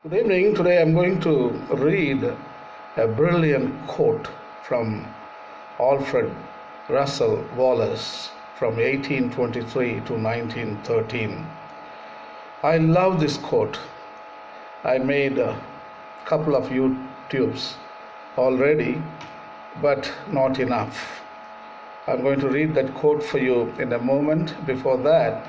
Good evening. Today I'm going to read a brilliant quote from Alfred Russel Wallace from 1823 to 1913. I love this quote. I made a couple of YouTubes already, but not enough. I'm going to read that quote for you in a moment. Before that,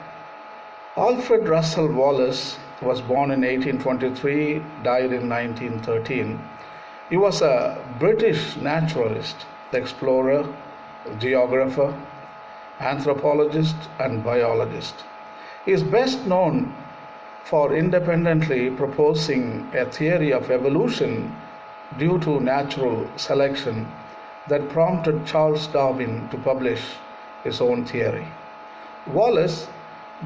Alfred Russel Wallace was born in 1823, died in 1913. He was a British naturalist, explorer, geographer, anthropologist, and biologist. He is best known for independently proposing a theory of evolution due to natural selection that prompted Charles Darwin to publish his own theory. Wallace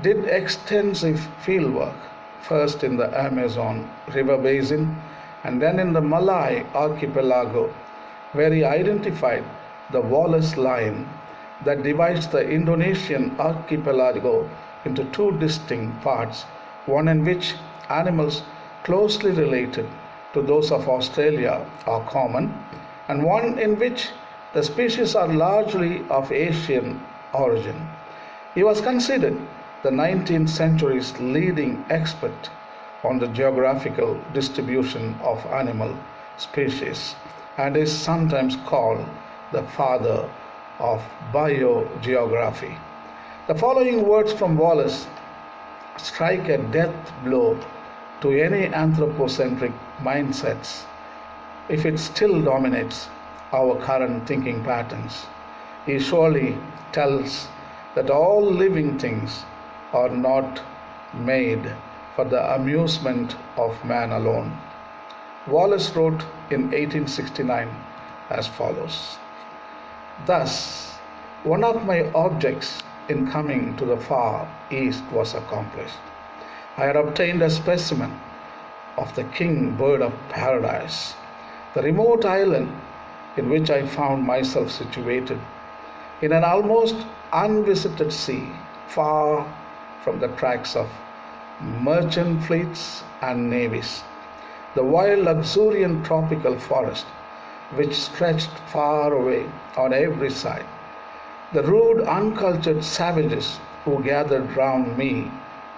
did extensive fieldwork, first in the Amazon River basin and then in the Malay Archipelago, where he identified the Wallace line that divides the Indonesian archipelago into two distinct parts, one in which animals closely related to those of Australia are common, and one in which the species are largely of Asian origin. He was considered the 19th century's leading expert on the geographical distribution of animal species and is sometimes called the father of biogeography. The following words from Wallace strike a death blow to any anthropocentric mindsets if it still dominates our current thinking patterns. He surely tells that all living things are not made for the amusement of man alone. Wallace wrote in 1869 as follows: "Thus, one of my objects in coming to the far east was accomplished. I had obtained a specimen of the king bird of paradise, the remote island in which I found myself situated, in an almost unvisited sea, far from the tracks of merchant fleets and navies, the wild luxuriant tropical forest which stretched far away on every side, the rude uncultured savages who gathered round me,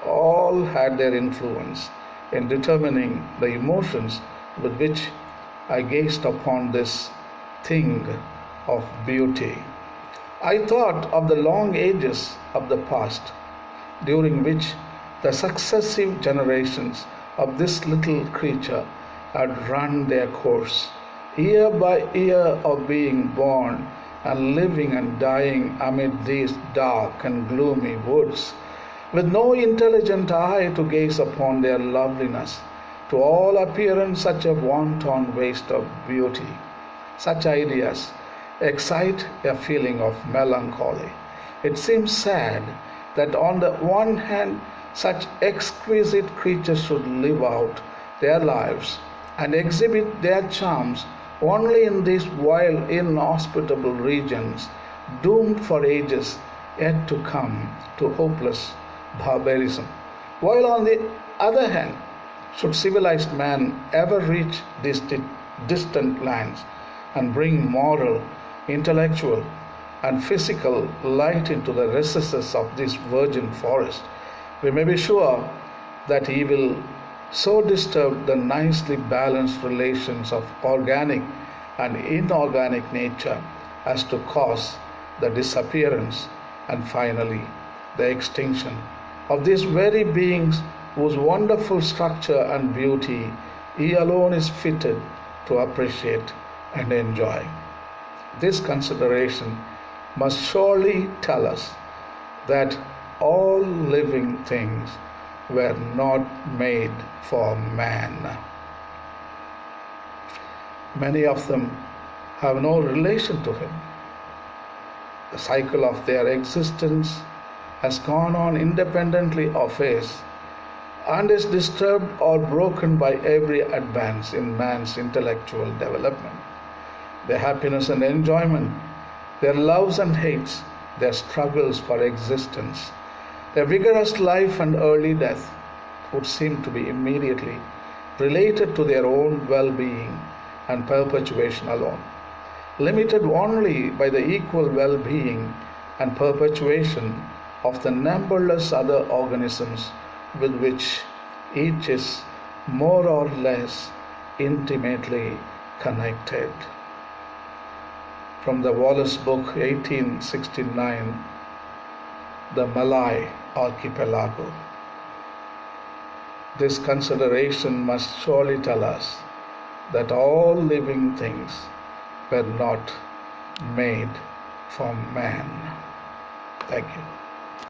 all had their influence in determining the emotions with which I gazed upon this thing of beauty. I thought of the long ages of the past, during which the successive generations of this little creature had run their course, year by year of being born and living and dying amid these dark and gloomy woods, with no intelligent eye to gaze upon their loveliness, to all appearance such a wanton waste of beauty. Such ideas excite a feeling of melancholy. It seems sad that on the one hand such exquisite creatures should live out their lives and exhibit their charms only in these wild, inhospitable regions, doomed for ages yet to come to hopeless barbarism, while on the other hand should civilized man ever reach these distant lands and bring moral, intellectual, and physical light into the recesses of this virgin forest, we may be sure that he will so disturb the nicely balanced relations of organic and inorganic nature as to cause the disappearance and finally the extinction of these very beings whose wonderful structure and beauty he alone is fitted to appreciate and enjoy. This consideration must surely tell us that all living things were not made for man. Many of them have no relation to him. The cycle of their existence has gone on independently of his and is disturbed or broken by every advance in man's intellectual development. Their happiness and enjoyment, their loves and hates, their struggles for existence, their vigorous life and early death would seem to be immediately related to their own well-being and perpetuation alone, limited only by the equal well-being and perpetuation of the numberless other organisms with which each is more or less intimately connected. From the Wallace book, 1869, the Malay Archipelago. This consideration must surely tell us that all living things were not made for man. Thank you.